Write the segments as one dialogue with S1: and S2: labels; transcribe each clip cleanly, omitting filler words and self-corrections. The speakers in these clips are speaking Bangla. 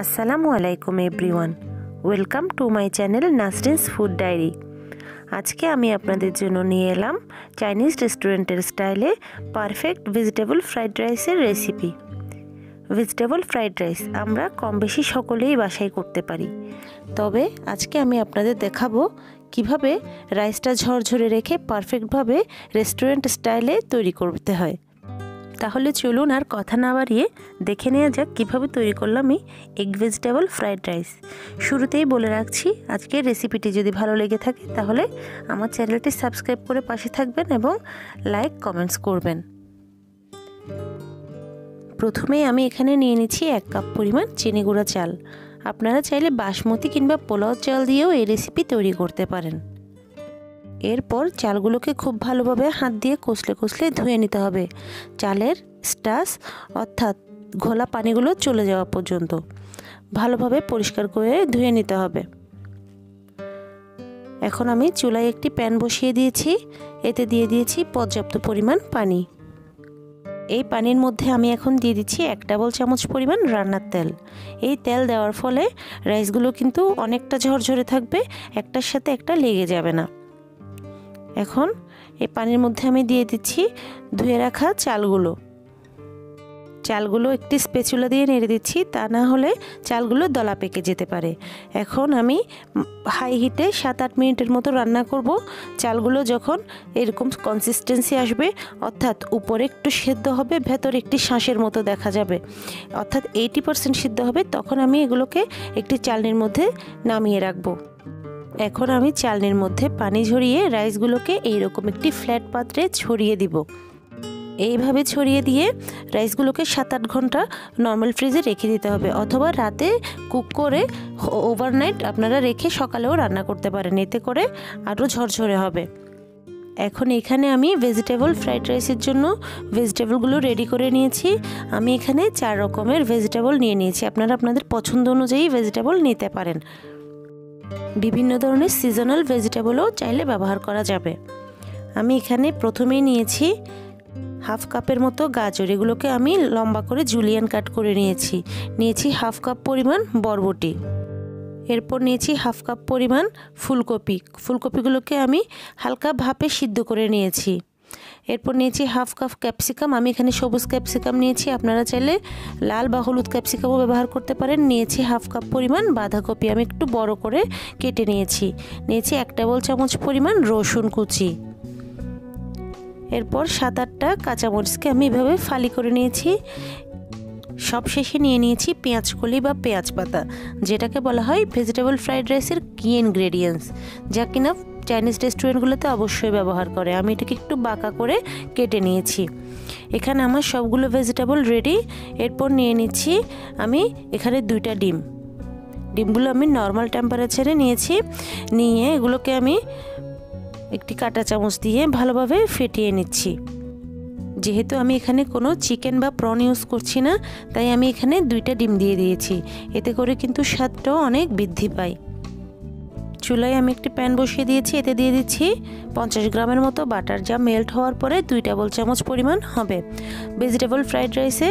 S1: আসসালামু আলাইকুম everyone, welcome to my channel Nasrin's food diary. আজকে আমি আপনাদের জন্য নিয়ে এলাম চাইনিজ রেস্টুরেন্টের স্টাইলে পারফেক্ট ভেজিটেবল ফ্রাইড রাইসের রেসিপি। ভেজিটেবল ফ্রাইড রাইস আমরা কম বেশি সকলেই বাসায় করতে পারি, তবে আজকে আমি আপনাদের দেখাবো কিভাবে রাইসটা ঝরঝরে রেখে পারফেক্টভাবে রেস্টুরেন্ট স্টাইলে তৈরি করতে হয়। তাহলে চলুন আর কথা না বাড়িয়ে দেখে নেওয়া যাক কীভাবে তৈরি করলাম এই এগ ভেজিটেবল ফ্রাইড রাইস। শুরুতেই বলে রাখছি, আজকের রেসিপিটি যদি ভালো লেগে থাকে তাহলে আমার চ্যানেলটি সাবস্ক্রাইব করে পাশে থাকবেন এবং লাইক কমেন্টস করবেন। প্রথমেই আমি এখানে নিয়ে নিচ্ছি 1 কাপ পরিমাণ চিনি গুঁড়া চাল। আপনারা চাইলে বাসমতি কিংবা পোলাও চাল দিয়েও এই রেসিপি তৈরি করতে পারেন। এরপর চালগুলোকে খুব ভালোভাবে হাত দিয়ে কষলে কষলে ধুয়ে নিতে হবে, চালের স্টার্চ অর্থাৎ ঘোলা পানিগুলো চলে যাওয়া পর্যন্ত ভালোভাবে পরিষ্কার করে ধুয়ে নিতে হবে। এখন আমি চুলায় একটি প্যান বসিয়ে দিয়েছি, এতে দিয়ে দিয়েছি পর্যাপ্ত পরিমাণ পানি। এই পানির মধ্যে আমি এখন দিয়ে দিচ্ছি 1 টেবিল চামচ পরিমাণ রান্নার তেল। এই তেল দেওয়ার ফলে রাইসগুলো কিন্তু অনেকটা ঝরঝরে থাকবে, একটার সাথে একটা লেগে যাবে না। এখন এই পানির মধ্যে আমি দিয়ে দিচ্ছি ধুয়ে রাখা চালগুলো একটি স্প্যাচুলা দিয়ে নেড়ে দিচ্ছি, তা না হলে চালগুলো দলা পেকে যেতে পারে। এখন আমি হাই হিটে 7-8 মিনিটের মতো রান্না করব। চালগুলো যখন এরকম কনসিস্টেন্সি আসবে, অর্থাৎ উপরে একটু সেদ্ধ হবে, ভেতরে একটি শাঁসের মতো দেখা যাবে, অর্থাৎ 80% সিদ্ধ হবে, তখন আমি এগুলোকে একটি চালনির মধ্যে নামিয়ে রাখবো। এখন আমি চালনির মধ্যে পানি ঝরিয়ে রাইসগুলোকে এইরকম একটি ফ্ল্যাট পাত্রে ছড়িয়ে দিব। এইভাবে ছড়িয়ে দিয়ে রাইসগুলোকে 7-8 ঘন্টা নর্মাল ফ্রিজে রেখে দিতে হবে, অথবা রাতে কুক করে ওভারনাইট আপনারা রেখে সকালেও রান্না করতে পারেন, এতে করে আরও ঝরঝরে হবে। এখন এখানে আমি ভেজিটেবল ফ্রাইড রাইসের জন্য ভেজিটেবলগুলো রেডি করে নিয়েছি। আমি এখানে 4 রকমের ভেজিটেবল নিয়ে নিয়েছি, আপনারা আপনাদের পছন্দ অনুযায়ী ভেজিটেবল নিতে পারেন। বিভিন্ন ধরনের সিজনাল ভেজিটেবলও চাইলে ব্যবহার করা যাবে। আমি এখানে প্রথমেই নিয়েছি 1/2 কাপের মতো গাজর, এগুলোকে আমি লম্বা করে জুলিয়ান কাট করে নিয়েছি। 1/2 কাপ পরিমাণ বরবটি, এরপর নিয়েছি 1/2 কাপ পরিমাণ ফুলকপিগুলোকে আমি হালকা ভাপে সিদ্ধ করে নিয়েছি। এরপর নিয়েছি 1/2 কাপ ক্যাপসিকাম, আমি এখানে সবুজ ক্যাপসিকাম নিয়েছি, আপনারা চাইলে লাল বা হলুদ ক্যাপসিকামও ব্যবহার করতে পারেন। নিয়েছি 1/2 কাপ পরিমাণ বাঁধাকপি, আমি একটু বড় করে কেটে নিয়েছি। 1 টেবিল চামচ পরিমাণ রসুন কুচি। এরপর 7-8টা কাঁচামরিচকে আমি এভাবে ফালি করে নিয়েছি। সবশেষে নিয়ে নিয়েছি পেঁয়াজ কলি বা পেঁয়াজ পাতা, যেটাকে বলা হয় ভেজিটেবল ফ্রাইড রাইসের কি ইনগ্রেডিয়েন্টস, যা কিনা চাইনিজ রেস্টুরেন্টগুলোতে অবশ্যই ব্যবহার করে। আমি এটাকে একটু বাঁকা করে কেটে নিয়েছি। এখানে আমার সবগুলো ভেজিটেবল রেডি। এরপর নিয়ে নিচ্ছি আমি এখানে 2টা ডিমগুলো আমি নর্মাল টেম্পারেচারে নিয়েছি। নিয়ে এগুলোকে আমি একটি কাঁটা চামচ দিয়ে ভালোভাবে ফেটিয়ে নিচ্ছি। যেহেতু আমি এখানে কোনো চিকেন বা প্রন ইউজ করছি না, তাই আমি এখানে 2টা ডিম দিয়ে দিয়েছি, এতে করে কিন্তু স্বাদটাও অনেক বৃদ্ধি পায়। চুলায় আমি একটি প্যান বসিয়ে দিয়েছি, এতে দিয়ে দিচ্ছি 50 গ্রামের মতো বাটার, যা মেল্ট হওয়ার পরে 2 টেবিল চামচ পরিমাণ হবে। ভেজিটেবল ফ্রাইড রাইসে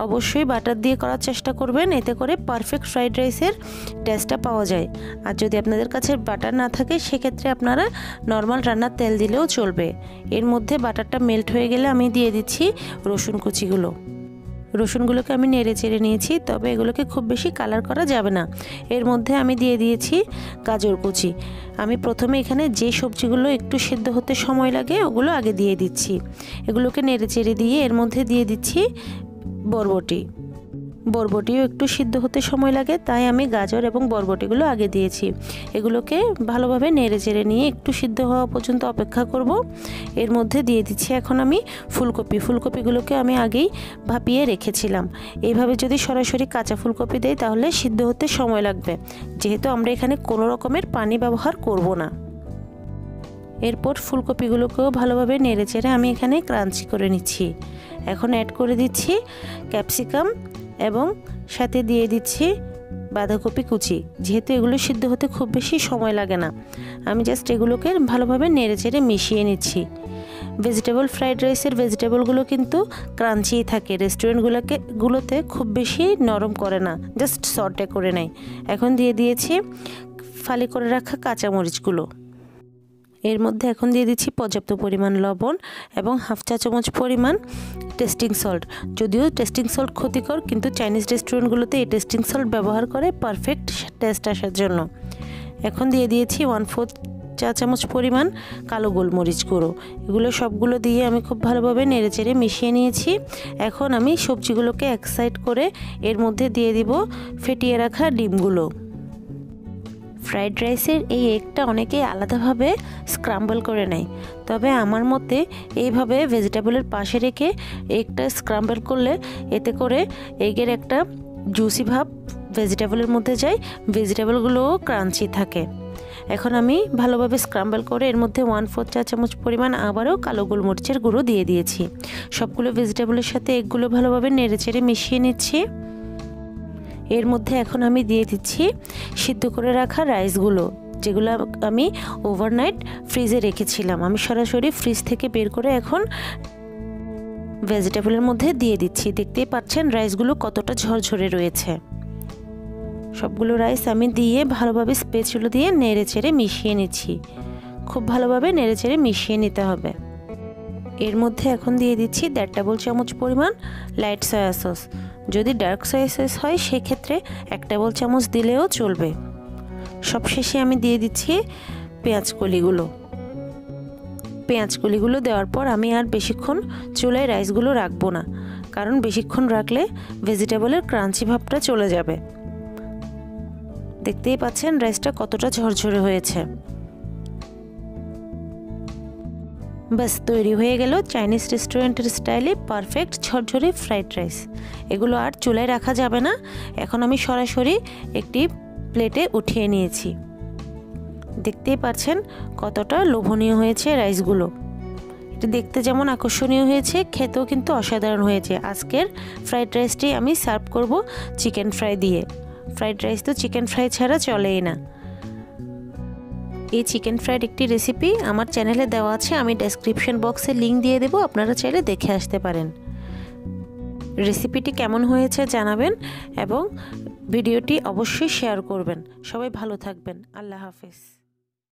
S1: অবশ্যই বাটার দিয়ে করার চেষ্টা করবেন, এতে করে পারফেক্ট ফ্রাইড রাইসের টেস্টটা পাওয়া যায়। আর যদি আপনাদের কাছে বাটার না থাকে, সেক্ষেত্রে আপনারা নর্মাল রান্নার তেল দিলেও চলবে। এর মধ্যে বাটারটা মেল্ট হয়ে গেলে আমি দিয়ে দিচ্ছি রসুনগুলোকে আমি নেড়ে চেড়ে নিয়েছি, তবে এগুলোকে খুব বেশি কালার করা যাবে না। এর মধ্যে আমি দিয়ে দিয়েছি গাজর কুচি। আমি প্রথমে এখানে যে সবজিগুলো একটু সেদ্ধ হতে সময় লাগে ওগুলো আগে দিয়ে দিচ্ছি। এগুলোকে নেড়ে চেড়ে দিয়ে এর মধ্যে দিয়ে দিচ্ছি বরবটিও একটু সিদ্ধ হতে সময় লাগে, তাই আমি গাজর এবং বরবটিগুলো আগে দিয়েছি। এগুলোকে ভালোভাবে নেড়ে চেড়ে নিয়ে একটু সিদ্ধ হওয়া পর্যন্ত অপেক্ষা করব। এর মধ্যে দিয়ে দিচ্ছি এখন আমি ফুলকপিগুলোকে আমি আগেই ভাপিয়ে রেখেছিলাম। এইভাবে যদি সরাসরি কাঁচা ফুলকপি দেই তাহলে সিদ্ধ হতে সময় লাগবে, যেহেতু আমরা এখানে কোনো রকমের পানি ব্যবহার করব না। এরপর ফুলকপিগুলোকেও ভালোভাবে নেড়ে চেড়ে আমি এখানে ক্রাঞ্চি করে নিচ্ছি। এখন অ্যাড করে দিচ্ছি ক্যাপসিকাম এবং সাথে দিয়ে দিচ্ছি বাঁধাকপি কুচি। যেহেতু এগুলো সিদ্ধ হতে খুব বেশি সময় লাগে না, আমি জাস্ট এগুলোকে ভালোভাবে নেড়ে চেড়ে মিশিয়ে নিচ্ছি। ভেজিটেবল ফ্রাইড রাইসের ভেজিটেবলগুলো কিন্তু ক্রাঞ্চিই থাকে, রেস্টুরেন্টগুলোতে খুব বেশি নরম করে না, জাস্ট সটে করে নেয়। এখন দিয়ে দিয়েছি ফালি করে রাখা কাঁচামরিচগুলো। এর মধ্যে এখন দিয়ে দিচ্ছি পর্যাপ্ত পরিমাণ লবণ এবং হাফ চা চামচ পরিমাণ টেস্টিং সল্ট। যদিও টেস্টিং সল্ট ক্ষতিকর, কিন্তু চাইনিজ রেস্টুরেন্টগুলোতে এই টেস্টিং সল্ট ব্যবহার করে পারফেক্ট টেস্ট আসার জন্য। এখন দিয়ে দিয়েছি 1/4 চা চামচ পরিমাণ কালো গোলমরিচ গুঁড়ো। এগুলো সবগুলো দিয়ে আমি খুব ভালোভাবে নেড়েচেড়ে মিশিয়ে নিয়েছি। এখন আমি সবজিগুলোকে এক সাইড করে এর মধ্যে দিয়ে দিব ফেটিয়ে রাখা ডিমগুলো। ফ্রাইড রাইসের এই এগটা অনেকেই আলাদাভাবে স্ক্রাম্বল করে নেয়, তবে আমার মতে এইভাবে ভেজিটেবলের পাশে রেখে এগটা স্ক্রাম্বল করলে এতে করে এগের একটা জুসি ভাব ভেজিটেবলের মধ্যে যায়, ভেজিটেবলগুলোও ক্রাঞ্চি থাকে। এখন আমি ভালোভাবে স্ক্রাম্বল করে এর মধ্যে 1/4 চা চামচ পরিমাণ আবারও কালো গোলমরিচের গুঁড়ো দিয়ে দিয়েছি। সবগুলো ভেজিটেবলের সাথে এগুলো ভালোভাবে নেড়েচেড়ে মিশিয়ে নিচ্ছি। এর মধ্যে এখন আমি দিয়ে দিচ্ছি সিদ্ধ করে রাখা রাইসগুলো, যেগুলো আমি ওভারনাইট ফ্রিজে রেখেছিলাম। আমি সরাসরি ফ্রিজ থেকে বের করে এখন ভেজিটেবলের মধ্যে দিয়ে দিচ্ছি। দেখতেই পাচ্ছেন রাইসগুলো কতটা ঝরঝরে রয়েছে। সবগুলো রাইস আমি দিয়ে ভালোভাবে স্প্যাচুলা দিয়ে নেড়েচেড়ে মিশিয়ে নিচ্ছি। খুব ভালোভাবে নেড়েচেড়ে মিশিয়ে নিতে হবে। এর মধ্যে এখন দিয়ে দিচ্ছি 1.5 টেবিল চামচ পরিমাণ লাইট সয়া সস। যদি ডার্ক সয়া সস হয় সেক্ষেত্রে 1 টেবিল চামচ দিলেও চলবে। সবশেষে আমি দিয়ে দিচ্ছি পেঁয়াজকলিগুলো দেওয়ার পর আমি আর বেশিক্ষণ চুলায় রাইসগুলো রাখবো না, কারণ বেশিক্ষণ রাখলে ভেজিটেবলের ক্রাঞ্চি ভাবটা চলে যাবে। দেখতেই পাচ্ছেন রাইসটা কতটা ঝরঝরে হয়েছে। বাস তৈরি হয়ে গেল চাইনিজ রেস্টুরেন্টের স্টাইলে পারফেক্ট ঝরঝরে ফ্রাইড রাইস। এগুলো আর চুলায় রাখা যাবে না। এখন আমি সরাসরি একটি প্লেটে উঠিয়ে নিয়েছি। দেখতেই পাচ্ছেন কতটা লোভনীয় হয়েছে রাইসগুলো। এটা দেখতে যেমন আকর্ষণীয় হয়েছে, খেতেও কিন্তু অসাধারণ হয়েছে। আজকের ফ্রাইড রাইসটি আমি সার্ভ করব চিকেন ফ্রাই দিয়ে। ফ্রাইড রাইস তো চিকেন ফ্রাই ছাড়া চলেই না। এই চিকেন ফ্রাইড একটি রেসিপি আমার চ্যানেলে দেওয়া আছে, আমি ডেসক্রিপশন বক্সে লিংক দিয়ে দেবো, আপনারা চাইলে দেখে আসতে পারেন। রেসিপিটি কেমন হয়েছে জানাবেন এবং ভিডিওটি অবশ্যই শেয়ার করবেন। সবাই ভালো থাকবেন। আল্লাহ হাফেজ।